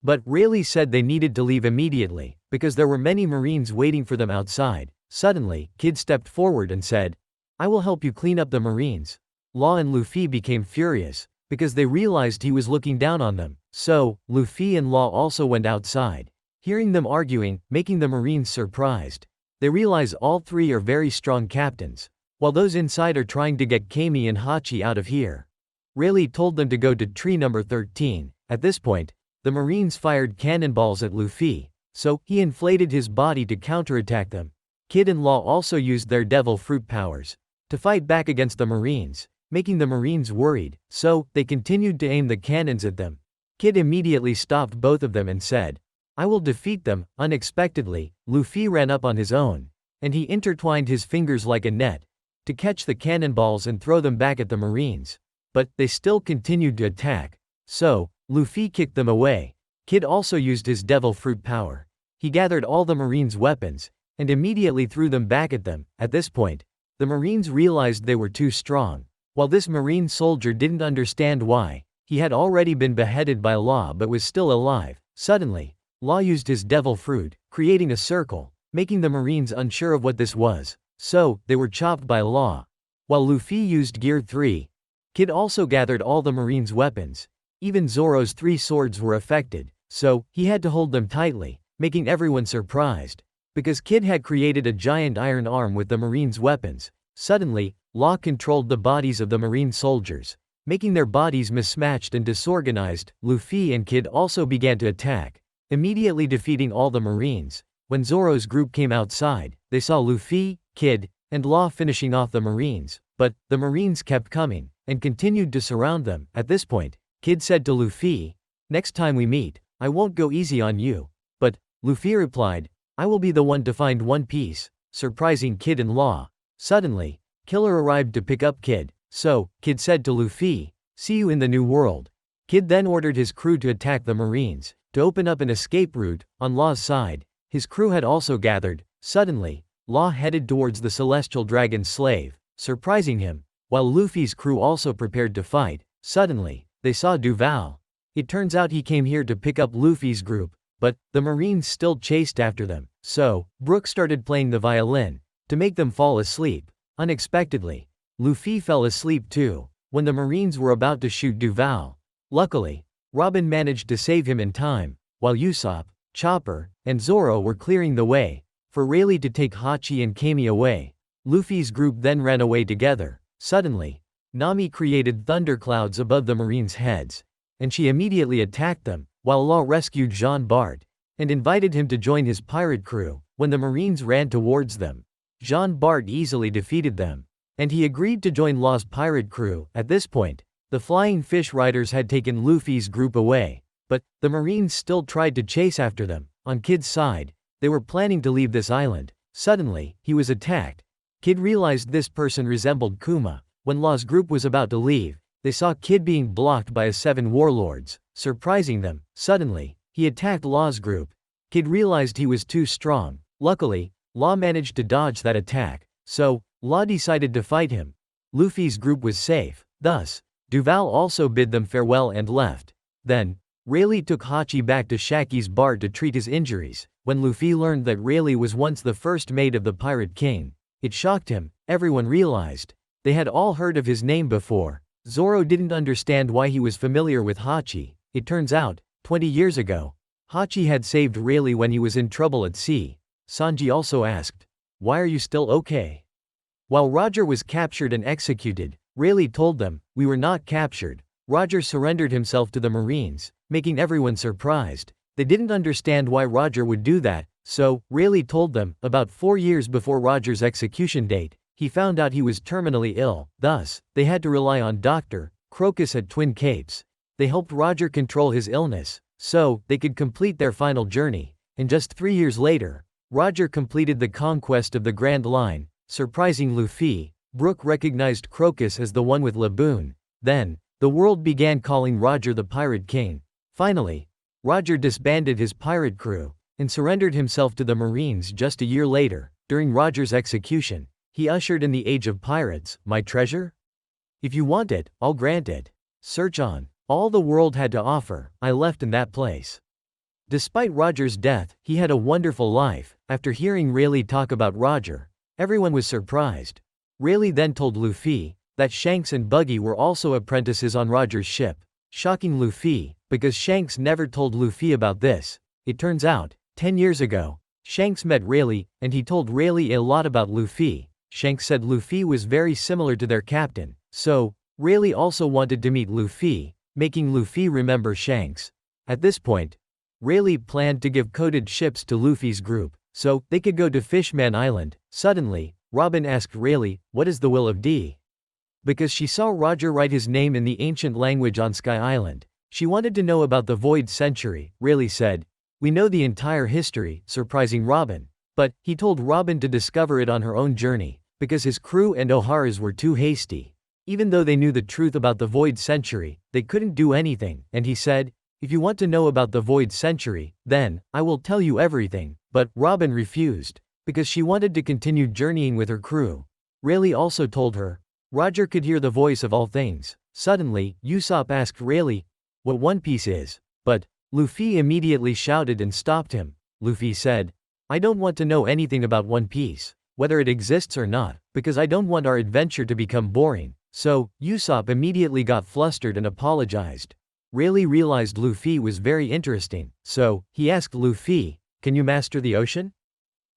But Rayleigh said they needed to leave immediately, because there were many Marines waiting for them outside. Suddenly, Kid stepped forward and said, "I will help you clean up the Marines." Law and Luffy became furious, because they realized he was looking down on them. So, Luffy and Law also went outside, hearing them arguing, making the Marines surprised. They realize all three are very strong captains, while those inside are trying to get Kami and Hachi out of here. Rayleigh told them to go to tree number 13. At this point, the Marines fired cannonballs at Luffy, so he inflated his body to counterattack them. Kid and Law also used their devil fruit powers to fight back against the Marines, making the Marines worried, so they continued to aim the cannons at them. Kid immediately stopped both of them and said, "I will defeat them." Unexpectedly, Luffy ran up on his own, and he intertwined his fingers like a net to catch the cannonballs and throw them back at the Marines. But they still continued to attack, so Luffy kicked them away. Kid also used his devil fruit power. He gathered all the Marines' weapons and immediately threw them back at them. At this point, the Marines realized they were too strong. While this Marine soldier didn't understand why, he had already been beheaded by Law but was still alive. Suddenly, Law used his devil fruit, creating a circle, making the Marines unsure of what this was, so they were chopped by Law. While Luffy used Gear 3, Kid also gathered all the Marines' weapons. Even Zoro's 3 swords were affected, so he had to hold them tightly, making everyone surprised, because Kid had created a giant iron arm with the Marines' weapons. Suddenly, Law controlled the bodies of the Marine soldiers, making their bodies mismatched and disorganized. Luffy and Kid also began to attack, immediately defeating all the Marines. When Zoro's group came outside, they saw Luffy, Kid, and Law finishing off the Marines, but the Marines kept coming and continued to surround them. At this point, Kid said to Luffy, "Next time we meet, I won't go easy on you." But Luffy replied, "I will be the one to find One Piece," surprising Kid and Law. Suddenly, Killer arrived to pick up Kid, so Kid said to Luffy, "See you in the new world." Kid then ordered his crew to attack the Marines, to open up an escape route. On Law's side, his crew had also gathered. Suddenly, Law headed towards the Celestial Dragon's slave, surprising him, while Luffy's crew also prepared to fight. Suddenly, they saw Duval. It turns out he came here to pick up Luffy's group, but the Marines still chased after them, so Brook started playing the violin to make them fall asleep. Unexpectedly, Luffy fell asleep too when the Marines were about to shoot Duval. Luckily, Robin managed to save him in time, while Usopp, Chopper, and Zoro were clearing the way for Rayleigh to take Hachi and Kami away. Luffy's group then ran away together. Suddenly, Nami created thunderclouds above the Marines' heads, and she immediately attacked them, while Law rescued Jean Bart and invited him to join his pirate crew. When the Marines ran towards them, Jean Bart easily defeated them, and he agreed to join Law's pirate crew. At this point, the Flying Fish Riders had taken Luffy's group away, but the Marines still tried to chase after them. On Kid's side, they were planning to leave this island. Suddenly, he was attacked. Kid realized this person resembled Kuma. When Law's group was about to leave, they saw Kid being blocked by 7 warlords, surprising them. Suddenly, he attacked Law's group. Kid realized he was too strong. Luckily, Law managed to dodge that attack, so Law decided to fight him. Luffy's group was safe. Thus, Duval also bid them farewell and left. Then, Rayleigh took Hachi back to Shaki's bar to treat his injuries. When Luffy learned that Rayleigh was once the first mate of the Pirate King, it shocked him. Everyone realized they had all heard of his name before. Zoro didn't understand why he was familiar with Hachi. It turns out, 20 years ago, Hachi had saved Rayleigh when he was in trouble at sea. Sanji also asked, "Why are you still okay?" While Roger was captured and executed, Rayleigh told them, "We were not captured." Roger surrendered himself to the Marines, making everyone surprised. They didn't understand why Roger would do that, so Rayleigh told them. About 4 years before Roger's execution date, he found out he was terminally ill. Thus, they had to rely on Dr. Crocus at Twin Capes. They helped Roger control his illness, so they could complete their final journey. And just 3 years later, Roger completed the conquest of the Grand Line, surprising Luffy. Brook recognized Crocus as the one with Laboon. Then, the world began calling Roger the Pirate King. Finally, Roger disbanded his pirate crew and surrendered himself to the Marines just a year later. During Roger's execution, he ushered in the age of pirates. "My treasure? If you want it, I'll grant it. Search on. All the world had to offer, I left in that place." Despite Roger's death, he had a wonderful life. After hearing Rayleigh talk about Roger, everyone was surprised. Rayleigh then told Luffy that Shanks and Buggy were also apprentices on Roger's ship, shocking Luffy, because Shanks never told Luffy about this. It turns out, 10 years ago, Shanks met Rayleigh, and he told Rayleigh a lot about Luffy. Shanks said Luffy was very similar to their captain, so Rayleigh also wanted to meet Luffy, making Luffy remember Shanks. At this point, Rayleigh planned to give coded ships to Luffy's group, so they could go to Fishman Island. Suddenly, Robin asked Rayleigh, "What is the will of D?" Because she saw Roger write his name in the ancient language on Sky Island. She wanted to know about the Void Century. Rayleigh said, "We know the entire history," surprising Robin. But he told Robin to discover it on her own journey, because his crew and O'Hara's were too hasty. Even though they knew the truth about the Void Century, they couldn't do anything, and he said, "If you want to know about the Void Century, then I will tell you everything." But Robin refused, because she wanted to continue journeying with her crew. Rayleigh also told her, Roger could hear the voice of all things. Suddenly, Usopp asked Rayleigh what One Piece is, but Luffy immediately shouted and stopped him. Luffy said, "I don't want to know anything about One Piece, whether it exists or not, because I don't want our adventure to become boring." So, Usopp immediately got flustered and apologized. Rayleigh realized Luffy was very interesting, so he asked Luffy, "Can you master the ocean?"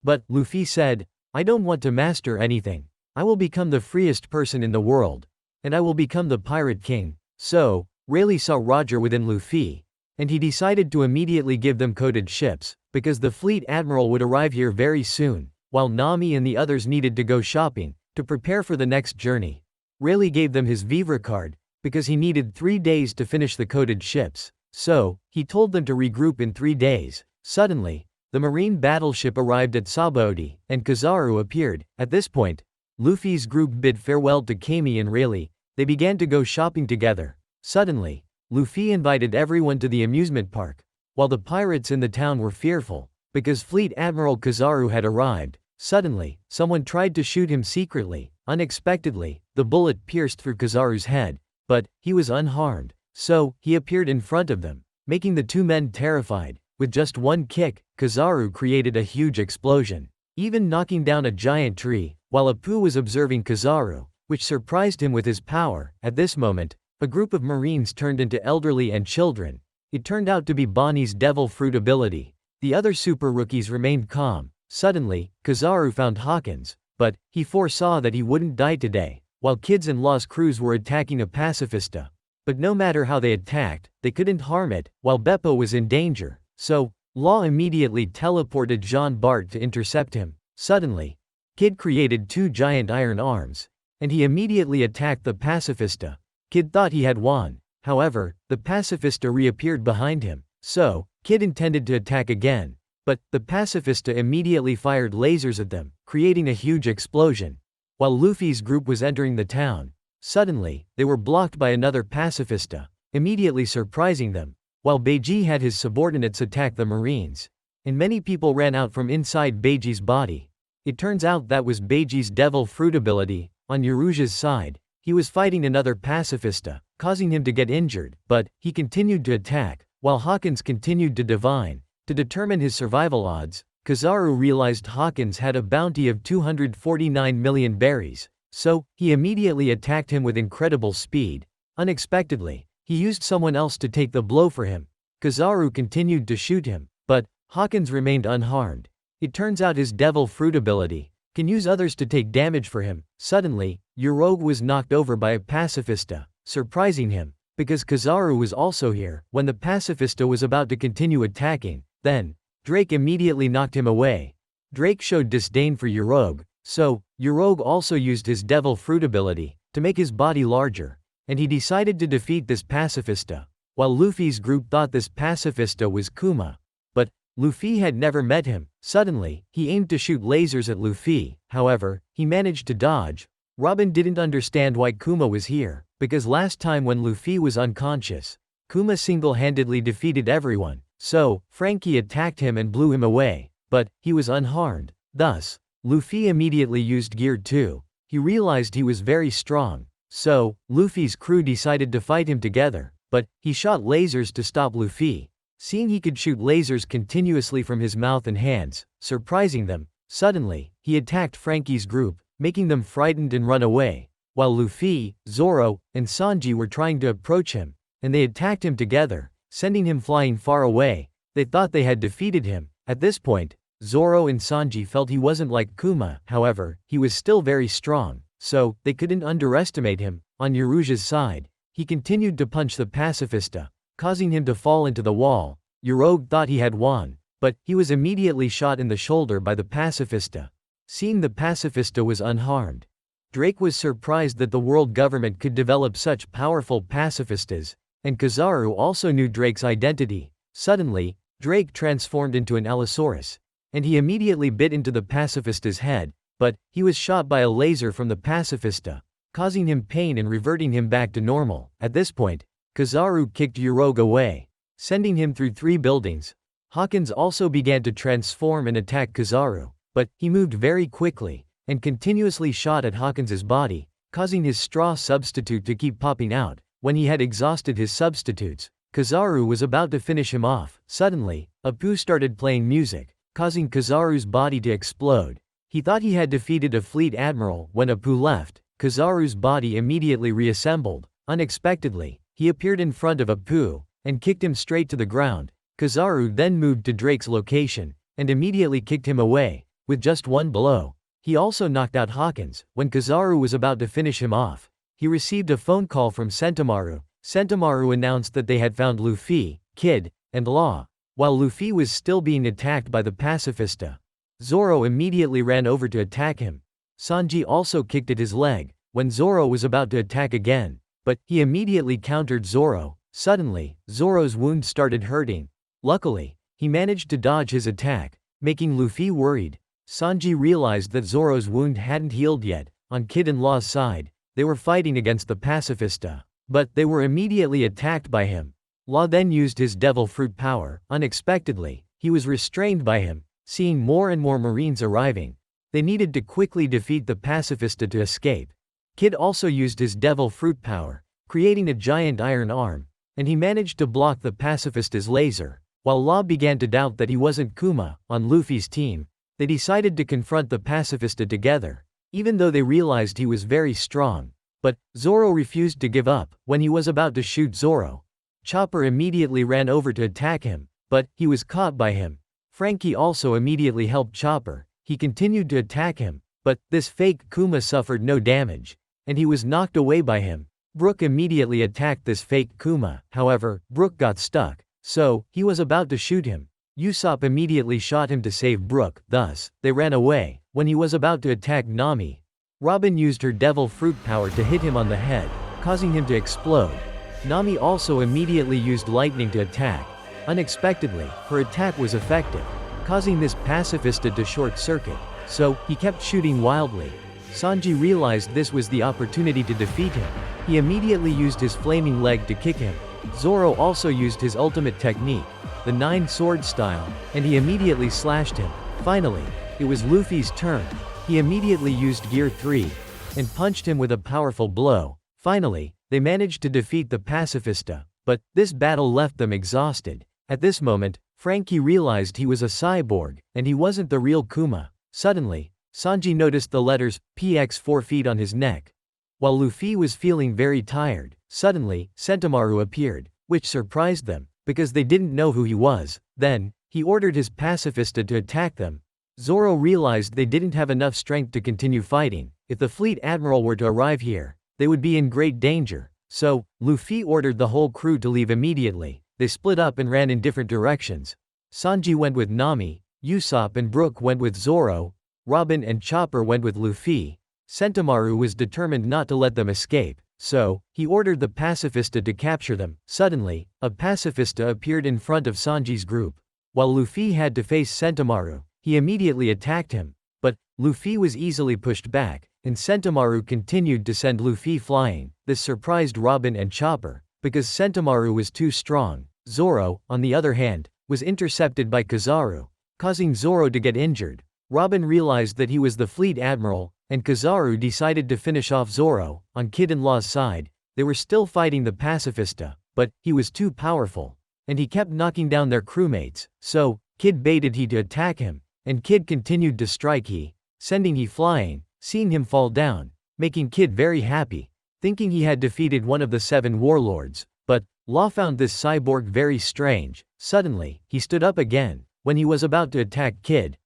But Luffy said, "I don't want to master anything. I will become the freest person in the world, and I will become the Pirate King." So, Rayleigh saw Roger within Luffy, and he decided to immediately give them coded ships, because the fleet admiral would arrive here very soon, while Nami and the others needed to go shopping, to prepare for the next journey. Rayleigh gave them his Vivre card, because he needed 3 days to finish the coded ships, so he told them to regroup in 3 days. Suddenly, the marine battleship arrived at Sabaody, and Kizaru appeared. At this point, Luffy's group bid farewell to Kami and Rayleigh. They began to go shopping together. Suddenly, Luffy invited everyone to the amusement park, while the pirates in the town were fearful, because Fleet Admiral Kizaru had arrived. Suddenly, someone tried to shoot him secretly. Unexpectedly, the bullet pierced through Kizaru's head, but he was unharmed. So, he appeared in front of them, making the two men terrified. With just one kick, Kizaru created a huge explosion, even knocking down a giant tree, while Apu was observing Kizaru, which surprised him with his power. At this moment, a group of marines turned into elderly and children. It turned out to be Bonnie's devil fruit ability. The other super rookies remained calm. Suddenly, Kizaru found Hawkins, but he foresaw that he wouldn't die today, while Kids and Law's crews were attacking a pacifista. But no matter how they attacked, they couldn't harm it, while Beppo was in danger. So, Law immediately teleported Jean Bart to intercept him. Suddenly, Kid created two giant iron arms, and he immediately attacked the pacifista. Kid thought he had won. However, the pacifista reappeared behind him. So, Kid intended to attack again, but the pacifista immediately fired lasers at them, creating a huge explosion. While Luffy's group was entering the town, suddenly, they were blocked by another pacifista, immediately surprising them, while Beiji had his subordinates attack the marines. And many people ran out from inside Beiji's body. It turns out that was Beiji's devil fruit ability. On Yoruja's side, he was fighting another pacifista, causing him to get injured, but he continued to attack, while Hawkins continued to divine. To determine his survival odds, Kizaru realized Hawkins had a bounty of 249 million berries, so he immediately attacked him with incredible speed. Unexpectedly, he used someone else to take the blow for him. Kizaru continued to shoot him, but Hawkins remained unharmed. It turns out his devil fruit ability can use others to take damage for him. Suddenly, Yoroge was knocked over by a pacifista, surprising him, because Kizaru was also here. When the pacifista was about to continue attacking, then Drake immediately knocked him away. Drake showed disdain for Yoroge, so Yoroge also used his devil fruit ability to make his body larger, and he decided to defeat this pacifista. While Luffy's group thought this pacifista was Kuma, but Luffy had never met him. Suddenly, he aimed to shoot lasers at Luffy. However, he managed to dodge. Robin didn't understand why Kuma was here, because last time when Luffy was unconscious, Kuma single-handedly defeated everyone. So, Frankie attacked him and blew him away, but he was unharmed. Thus, Luffy immediately used Gear 2. He realized he was very strong. So, Luffy's crew decided to fight him together, but he shot lasers to stop Luffy. Seeing he could shoot lasers continuously from his mouth and hands, surprising them, suddenly, he attacked Frankie's group, making them frightened and run away, while Luffy, Zoro, and Sanji were trying to approach him, and they attacked him together, sending him flying far away. They thought they had defeated him. At this point, Zoro and Sanji felt he wasn't like Kuma. However, he was still very strong, so they couldn't underestimate him. On Yoruja's side, he continued to punch the pacifista, causing him to fall into the wall. Yoroge thought he had won, but he was immediately shot in the shoulder by the pacifista. Seeing the pacifista was unharmed, Drake was surprised that the world government could develop such powerful pacifistas, and Kizaru also knew Drake's identity. Suddenly, Drake transformed into an Allosaurus, and he immediately bit into the pacifista's head, but he was shot by a laser from the pacifista, causing him pain and reverting him back to normal. At this point, Kizaru kicked Yoroge away, sending him through 3 buildings. Hawkins also began to transform and attack Kizaru, but he moved very quickly, and continuously shot at Hawkins's body, causing his straw substitute to keep popping out. When he had exhausted his substitutes, Kizaru was about to finish him off. Suddenly, Apu started playing music, causing Kizaru's body to explode. He thought he had defeated a fleet admiral. When Apu left, Kizaru's body immediately reassembled. Unexpectedly, he appeared in front of Apu, and kicked him straight to the ground. Kizaru then moved to Drake's location, and immediately kicked him away, with just one blow. He also knocked out Hawkins. When Kizaru was about to finish him off, he received a phone call from Sentomaru. Sentomaru announced that they had found Luffy, Kid, and Law. While Luffy was still being attacked by the pacifista, Zoro immediately ran over to attack him. Sanji also kicked at his leg, when Zoro was about to attack again, but he immediately countered Zoro. Suddenly, Zoro's wound started hurting. Luckily, he managed to dodge his attack, making Luffy worried. Sanji realized that Zoro's wound hadn't healed yet. On Kid and Law's side, they were fighting against the pacifista. but they were immediately attacked by him. Law then used his devil fruit power. Unexpectedly, he was restrained by him, seeing more and more Marines arriving. They needed to quickly defeat the pacifista to escape. Kid also used his devil fruit power, creating a giant iron arm, and he managed to block the pacifista's laser. While Law began to doubt that he wasn't Kuma on Luffy's team, they decided to confront the pacifista together, even though they realized he was very strong. But Zoro refused to give up. When he was about to shoot Zoro, Chopper immediately ran over to attack him, but he was caught by him. Frankie also immediately helped Chopper. He continued to attack him, but this fake Kuma suffered no damage, and he was knocked away by him. Brook immediately attacked this fake Kuma. However, Brook got stuck, so he was about to shoot him. Usopp immediately shot him to save Brook. Thus, they ran away. When he was about to attack Nami, Robin used her devil fruit power to hit him on the head, causing him to explode. Nami also immediately used lightning to attack. Unexpectedly, her attack was effective, causing this pacifista to short-circuit, so he kept shooting wildly. Sanji realized this was the opportunity to defeat him. He immediately used his flaming leg to kick him. Zoro also used his ultimate technique, the 9-sword style, and he immediately slashed him. Finally, it was Luffy's turn. He immediately used Gear 3 and punched him with a powerful blow. Finally, they managed to defeat the pacifista, but this battle left them exhausted. At this moment, Frankie realized he was a cyborg, and he wasn't the real Kuma. Suddenly, Sanji noticed the letters PX 4 feet on his neck. While Luffy was feeling very tired, suddenly, Sentomaru appeared, which surprised them, because they didn't know who he was. Then, he ordered his pacifista to attack them. Zoro realized they didn't have enough strength to continue fighting. If the fleet admiral were to arrive here, they would be in great danger. So, Luffy ordered the whole crew to leave immediately. They split up and ran in different directions. Sanji went with Nami, Usopp and Brook went with Zoro, Robin and Chopper went with Luffy. Sentomaru was determined not to let them escape, so he ordered the pacifista to capture them. Suddenly, a pacifista appeared in front of Sanji's group. While Luffy had to face Sentomaru, he immediately attacked him, but Luffy was easily pushed back, and Sentomaru continued to send Luffy flying. This surprised Robin and Chopper, because Sentomaru was too strong. Zoro, on the other hand, was intercepted by Kizaru, causing Zoro to get injured. Robin realized that he was the fleet admiral, and Kizaru decided to finish off Zoro. On Kid and Law's side, they were still fighting the pacifista, but he was too powerful, and he kept knocking down their crewmates. So, Kid baited he to attack him, and Kid continued to strike he, sending he flying, seeing him fall down, making Kid very happy, thinking he had defeated one of the 7 warlords. But Law found this cyborg very strange. Suddenly, he stood up again. When he was about to attack Kid,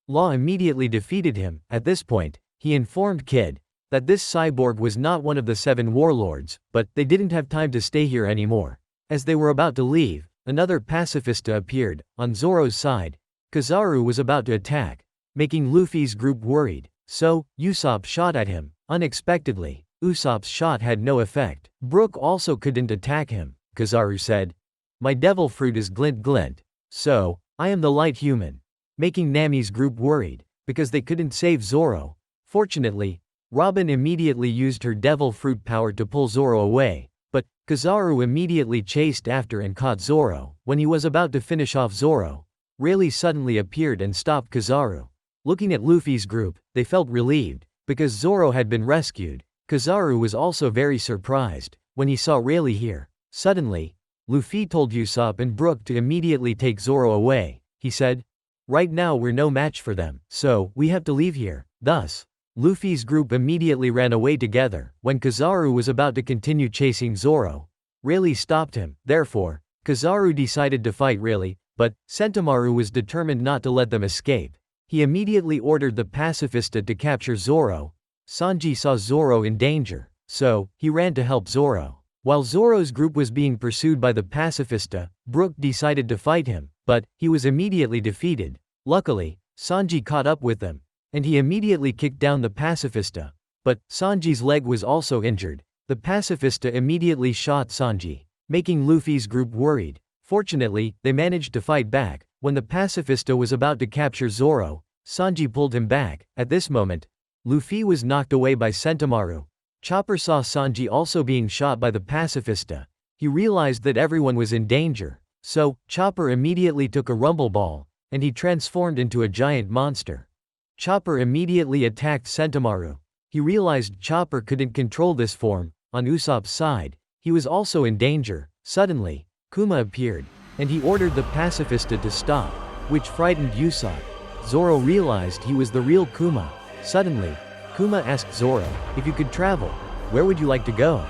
Law immediately defeated him. At this point, he informed Kid that this cyborg was not one of the 7 warlords, but they didn't have time to stay here anymore. As they were about to leave, another pacifista appeared. On Zoro's side, Kizaru was about to attack, making Luffy's group worried. So, Usopp shot at him. Unexpectedly, Usopp's shot had no effect. Brook also couldn't attack him. Kizaru said, "My devil fruit is glint glint. So, I am the light human," making Nami's group worried, because they couldn't save Zoro. Fortunately, Robin immediately used her devil fruit power to pull Zoro away, but Kizaru immediately chased after and caught Zoro. When he was about to finish off Zoro, Rayleigh suddenly appeared and stopped Kizaru. Looking at Luffy's group, they felt relieved, because Zoro had been rescued. Kizaru was also very surprised when he saw Rayleigh here. Suddenly, Luffy told Usopp and Brook to immediately take Zoro away. He said, "Right now we're no match for them, so we have to leave here." Thus, Luffy's group immediately ran away together. When Kizaru was about to continue chasing Zoro, Rayleigh stopped him. Therefore, Kizaru decided to fight Rayleigh, but Sentomaru was determined not to let them escape. He immediately ordered the pacifista to capture Zoro. Sanji saw Zoro in danger, so he ran to help Zoro. While Zoro's group was being pursued by the pacifista, Brook decided to fight him, but he was immediately defeated. Luckily, Sanji caught up with them, and he immediately kicked down the pacifista. But Sanji's leg was also injured. The pacifista immediately shot Sanji, making Luffy's group worried. Fortunately, they managed to fight back. When the pacifista was about to capture Zoro, Sanji pulled him back. At this moment, Luffy was knocked away by Sentomaru. Chopper saw Sanji also being shot by the pacifista. He realized that everyone was in danger, so Chopper immediately took a rumble ball, and he transformed into a giant monster. Chopper immediately attacked Sentomaru. He realized Chopper couldn't control this form. On Usopp's side, he was also in danger. Suddenly, Kuma appeared, and he ordered the pacifista to stop, which frightened Usopp. Zoro realized he was the real Kuma. Suddenly, Kuma asked Zoro, "If you could travel, where would you like to go?"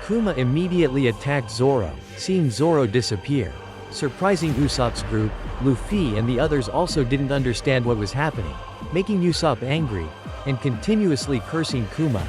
Kuma immediately attacked Zoro, seeing Zoro disappear. Surprising Usopp's group, Luffy and the others also didn't understand what was happening, making Usopp angry, and continuously cursing Kuma.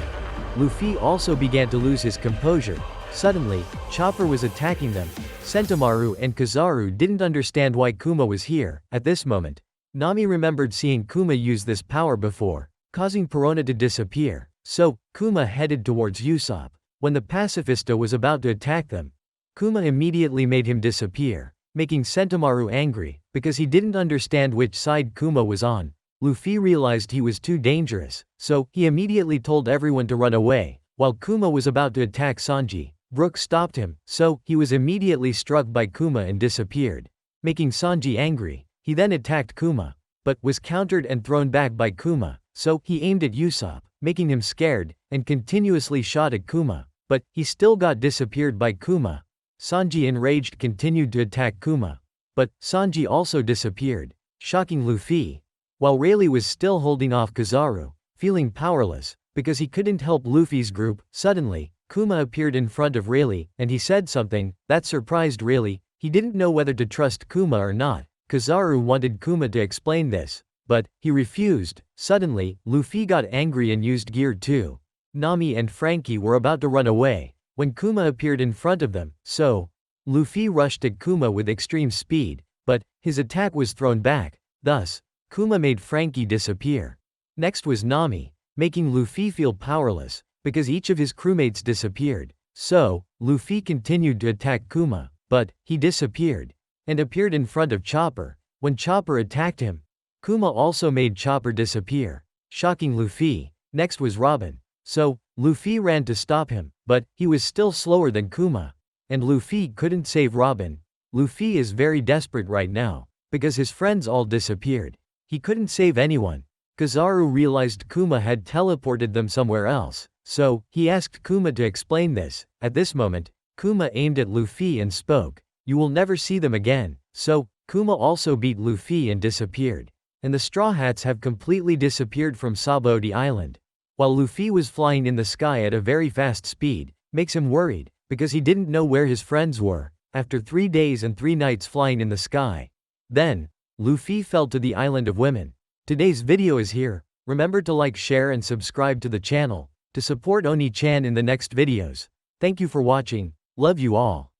Luffy also began to lose his composure. Suddenly, Chopper was attacking them. Sentomaru and Kizaru didn't understand why Kuma was here. At this moment, Nami remembered seeing Kuma use this power before, causing Perona to disappear. So, Kuma headed towards Usopp. When the pacifista was about to attack them, Kuma immediately made him disappear, making Sentomaru angry, because he didn't understand which side Kuma was on. Luffy realized he was too dangerous, so he immediately told everyone to run away. While Kuma was about to attack Sanji, Brook stopped him, so he was immediately struck by Kuma and disappeared, making Sanji angry. He then attacked Kuma, but was countered and thrown back by Kuma, so he aimed at Usopp, making him scared, and continuously shot at Kuma, but he still got disappeared by Kuma. Sanji, enraged, continued to attack Kuma, but Sanji also disappeared, shocking Luffy. While Rayleigh was still holding off Kizaru, feeling powerless, because he couldn't help Luffy's group, suddenly, Kuma appeared in front of Rayleigh, and he said something that surprised Rayleigh. He didn't know whether to trust Kuma or not. Kizaru wanted Kuma to explain this, but he refused. Suddenly, Luffy got angry and used Gear 2. Nami and Frankie were about to run away when Kuma appeared in front of them, so Luffy rushed at Kuma with extreme speed, but his attack was thrown back. Thus, Kuma made Frankie disappear. Next was Nami, making Luffy feel powerless, because each of his crewmates disappeared. So, Luffy continued to attack Kuma, but he disappeared, and appeared in front of Chopper. When Chopper attacked him, Kuma also made Chopper disappear, shocking Luffy. Next was Robin. So, Luffy ran to stop him, but he was still slower than Kuma, and Luffy couldn't save Robin. Luffy is very desperate right now, because his friends all disappeared. He couldn't save anyone. Kizaru realized Kuma had teleported them somewhere else, so he asked Kuma to explain this. At this moment, Kuma aimed at Luffy and spoke, "You will never see them again." So, Kuma also beat Luffy and disappeared. And the Straw Hats have completely disappeared from Sabaody Island. While Luffy was flying in the sky at a very fast speed, makes him worried, because he didn't know where his friends were, after 3 days and 3 nights flying in the sky. Then, Luffy fell to the Island of Women. Today's video is here. Remember to like, share and subscribe to the channel, to support Oni-chan in the next videos. Thank you for watching. Love you all.